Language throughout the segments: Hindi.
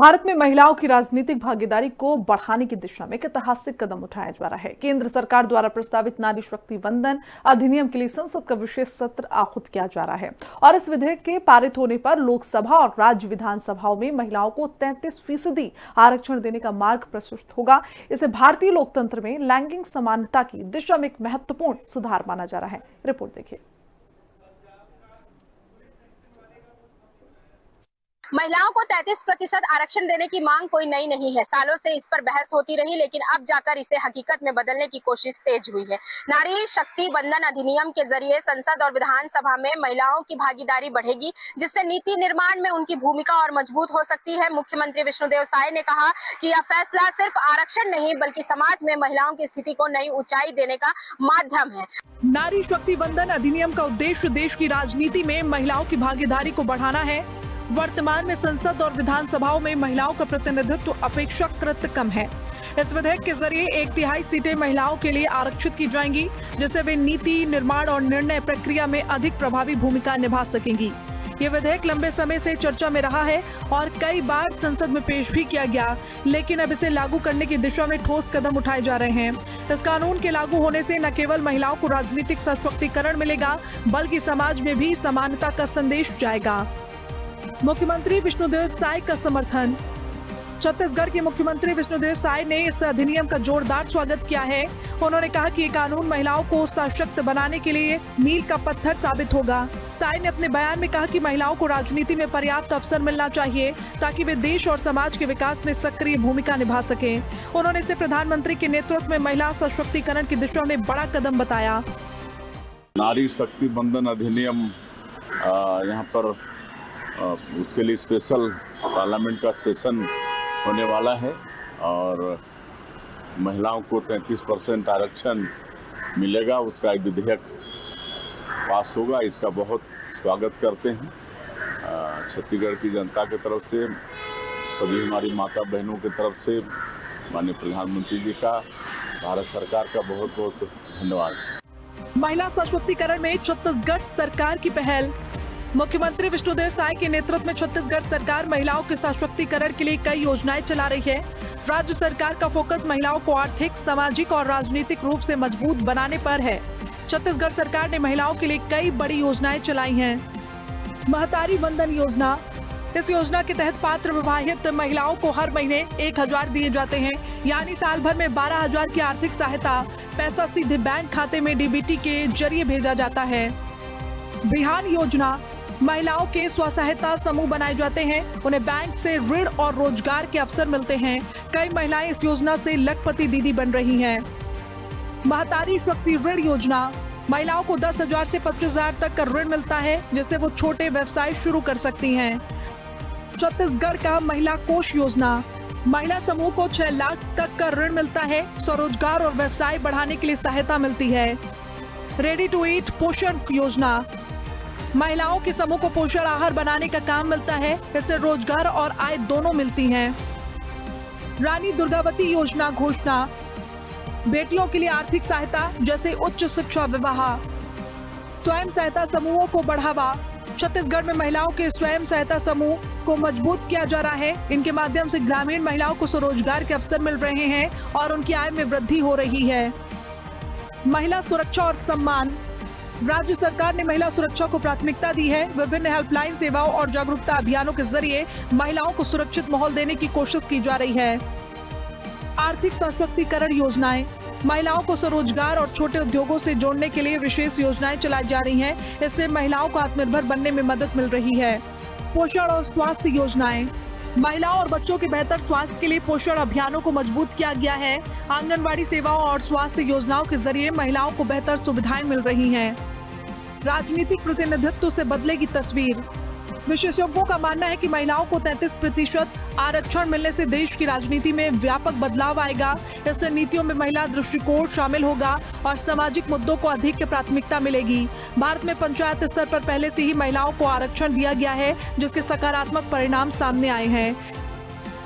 भारत में महिलाओं की राजनीतिक भागीदारी को बढ़ाने की दिशा में एक ऐतिहासिक कदम उठाया जा रहा है। केंद्र सरकार द्वारा प्रस्तावित नारी शक्ति वंदन अधिनियम के लिए संसद का विशेष सत्र आहूत किया जा रहा है और इस विधेयक के पारित होने पर लोकसभा और राज्य विधानसभाओं में महिलाओं को 33% आरक्षण देने का मार्ग प्रशस्त होगा। इसे भारतीय लोकतंत्र में लैंगिक समानता की दिशा में एक महत्वपूर्ण सुधार माना जा रहा है। रिपोर्ट देखिए। महिलाओं को 33% आरक्षण देने की मांग कोई नई नहीं है। सालों से इस पर बहस होती रही, लेकिन अब जाकर इसे हकीकत में बदलने की कोशिश तेज हुई है। नारी शक्ति वंदन अधिनियम के जरिए संसद और विधानसभा में महिलाओं की भागीदारी बढ़ेगी, जिससे नीति निर्माण में उनकी भूमिका और मजबूत हो सकती है। मुख्यमंत्री विष्णुदेव साय ने कहा कि यह फैसला सिर्फ आरक्षण नहीं, बल्कि समाज में महिलाओं की स्थिति को नई ऊंचाई देने का माध्यम है। नारी शक्ति वंदन अधिनियम का उद्देश्य देश की राजनीति में महिलाओं की भागीदारी को बढ़ाना है। वर्तमान में संसद और विधानसभाओं में महिलाओं का प्रतिनिधित्व अपेक्षाकृत कम है। इस विधेयक के जरिए 1/3 सीटें महिलाओं के लिए आरक्षित की जाएंगी, जिससे वे नीति निर्माण और निर्णय प्रक्रिया में अधिक प्रभावी भूमिका निभा सकेंगी। ये विधेयक लंबे समय से चर्चा में रहा है और कई बार संसद में पेश भी किया गया, लेकिन अब इसे लागू करने की दिशा में ठोस कदम उठाए जा रहे हैं। इस कानून के लागू होने से न केवल महिलाओं को राजनीतिक सशक्तिकरण मिलेगा, बल्कि समाज में भी समानता का संदेश जाएगा। मुख्यमंत्री विष्णुदेव साय का समर्थन। छत्तीसगढ़ के मुख्यमंत्री विष्णुदेव साय ने इस अधिनियम का जोरदार स्वागत किया है। उन्होंने कहा कि ये कानून महिलाओं को सशक्त बनाने के लिए मील का पत्थर साबित होगा। साय ने अपने बयान में कहा कि महिलाओं को राजनीति में पर्याप्त अवसर मिलना चाहिए, ताकि वे देश और समाज के विकास में सक्रिय भूमिका निभा सकें। उन्होंने इसे प्रधानमंत्री के नेतृत्व में महिला सशक्तिकरण की दिशा में बड़ा कदम बताया। नारी शक्ति वंदन अधिनियम यहाँ पर उसके लिए स्पेशल पार्लियामेंट का सेशन होने वाला है और महिलाओं को 33% आरक्षण मिलेगा। उसका एक विधेयक पास होगा। इसका बहुत स्वागत करते हैं छत्तीसगढ़ की जनता की तरफ से, सभी हमारी माता बहनों की तरफ से, माननीय प्रधानमंत्री जी का, भारत सरकार का बहुत बहुत धन्यवाद। महिला सशक्तिकरण में छत्तीसगढ़ सरकार की पहल। मुख्यमंत्री विष्णुदेव साय के नेतृत्व में छत्तीसगढ़ सरकार महिलाओं के सशक्तिकरण के लिए कई योजनाएं चला रही है। राज्य सरकार का फोकस महिलाओं को आर्थिक, सामाजिक और राजनीतिक रूप से मजबूत बनाने पर है। छत्तीसगढ़ सरकार ने महिलाओं के लिए कई बड़ी योजनाएं चलाई हैं। महतारी वंदन योजना। इस योजना के तहत पात्र विवाहित महिलाओं को हर महीने 1000 दिए जाते हैं, यानी साल भर में 12,000 की आर्थिक सहायता। पैसा सीधे बैंक खाते में डीबीटी के जरिए भेजा जाता है। बिहान योजना। महिलाओं के स्वसहायता समूह बनाए जाते हैं, उन्हें बैंक से ऋण और रोजगार के अवसर मिलते हैं। कई महिलाएं इस योजना से लखपति दीदी बन रही हैं। महतारी शक्ति ऋण योजना। महिलाओं को 10,000 से 25,000 तक का ऋण मिलता है, जिससे वो छोटे व्यवसाय शुरू कर सकती हैं। छत्तीसगढ़ का महिला कोष योजना। महिला समूह को 6 लाख तक का ऋण मिलता है। स्वरोजगार और व्यवसाय बढ़ाने के लिए सहायता मिलती है। रेडी टू ईट पोषण योजना। महिलाओं के समूह को पोषण आहार बनाने का काम मिलता है। इससे रोजगार और आय दोनों मिलती हैं। रानी दुर्गावती योजना घोषणा। बेटियों के लिए आर्थिक सहायता, जैसे उच्च शिक्षा, विवाह। स्वयं सहायता समूहों को बढ़ावा। छत्तीसगढ़ में महिलाओं के स्वयं सहायता समूह को मजबूत किया जा रहा है। इनके माध्यम से ग्रामीण महिलाओं को स्वरोजगार के अवसर मिल रहे हैं और उनकी आय में वृद्धि हो रही है। महिला सुरक्षा और सम्मान। राज्य सरकार ने महिला सुरक्षा को प्राथमिकता दी है। विभिन्न हेल्पलाइन सेवाओं और जागरूकता अभियानों के जरिए महिलाओं को सुरक्षित माहौल देने की कोशिश की जा रही है। आर्थिक सशक्तिकरण योजनाएं। महिलाओं को स्वरोजगार और छोटे उद्योगों से जोड़ने के लिए विशेष योजनाएं चलाई जा रही हैं। इससे महिलाओं को आत्मनिर्भर बनने में मदद मिल रही है। पोषण और स्वास्थ्य योजनाएं। महिलाओं और बच्चों के बेहतर स्वास्थ्य के लिए पोषण अभियानों को मजबूत किया गया है। आंगनवाड़ी सेवाओं और स्वास्थ्य योजनाओं के जरिए महिलाओं को बेहतर सुविधाएं मिल रही हैं। राजनीतिक प्रतिनिधित्व से बदलेगी तस्वीर। विशेषज्ञों का मानना है कि महिलाओं को 33% आरक्षण मिलने से देश की राजनीति में व्यापक बदलाव आएगा। इससे नीतियों में महिला दृष्टिकोण शामिल होगा और सामाजिक मुद्दों को अधिक प्राथमिकता मिलेगी। भारत में पंचायत स्तर पर पहले से ही महिलाओं को आरक्षण दिया गया है, जिसके सकारात्मक परिणाम सामने आए हैं।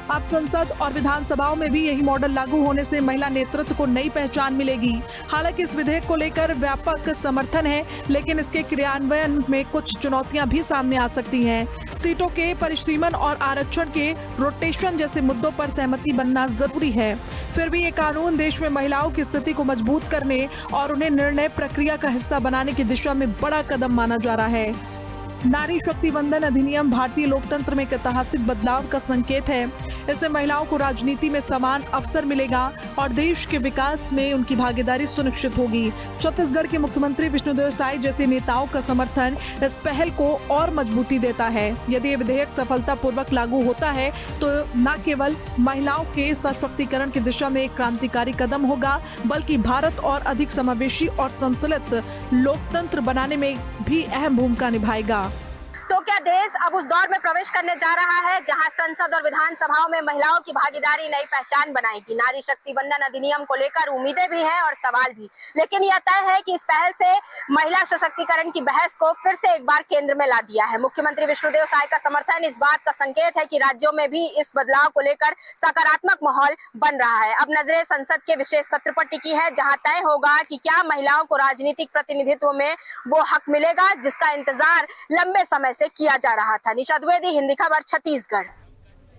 अब संसद और विधानसभाओं में भी यही मॉडल लागू होने से महिला नेतृत्व को नई पहचान मिलेगी। हालांकि इस विधेयक को लेकर व्यापक समर्थन है, लेकिन इसके क्रियान्वयन में कुछ चुनौतियां भी सामने आ सकती हैं। सीटों के परिसीमन और आरक्षण के रोटेशन जैसे मुद्दों पर सहमति बनना जरूरी है। फिर भी ये कानून देश में महिलाओं की स्थिति को मजबूत करने और उन्हें निर्णय प्रक्रिया का हिस्सा बनाने की दिशा में बड़ा कदम माना जा रहा है। नारी शक्ति वंदन अधिनियम भारतीय लोकतंत्र में एक ऐतिहासिक बदलाव का संकेत है। इससे महिलाओं को राजनीति में समान अवसर मिलेगा और देश के विकास में उनकी भागीदारी सुनिश्चित होगी। छत्तीसगढ़ के मुख्यमंत्री विष्णुदेव साय जैसे नेताओं का समर्थन इस पहल को और मजबूती देता है। यदि ये विधेयक सफलतापूर्वक लागू होता है तो न केवल महिलाओं के सशक्तिकरण की दिशा में एक क्रांतिकारी कदम होगा, बल्कि भारत और अधिक समावेशी और संतुलित लोकतंत्र बनाने में भी अहम भूमिका निभाएगा। तो क्या देश अब उस दौर में प्रवेश करने जा रहा है जहां संसद और विधानसभाओं में महिलाओं की भागीदारी नई पहचान बनाएगी? नारी शक्ति वंदन अधिनियम को लेकर उम्मीदें भी हैं और सवाल भी, लेकिन यह तय है कि इस पहल से महिला सशक्तिकरण की बहस को फिर से एक बार केंद्र में ला दिया है। मुख्यमंत्री विष्णुदेव साय का समर्थन इस बात का संकेत है कि राज्यों में भी इस बदलाव को लेकर सकारात्मक माहौल बन रहा है। अब नजरें संसद के विशेष सत्र पर टिकी है, जहां तय होगा कि क्या महिलाओं को राजनीतिक प्रतिनिधित्व में वो हक मिलेगा जिसका इंतजार लंबे समय से किया जा रहा था। निशा द्विवेदी, हिंदी खबर, छत्तीसगढ़।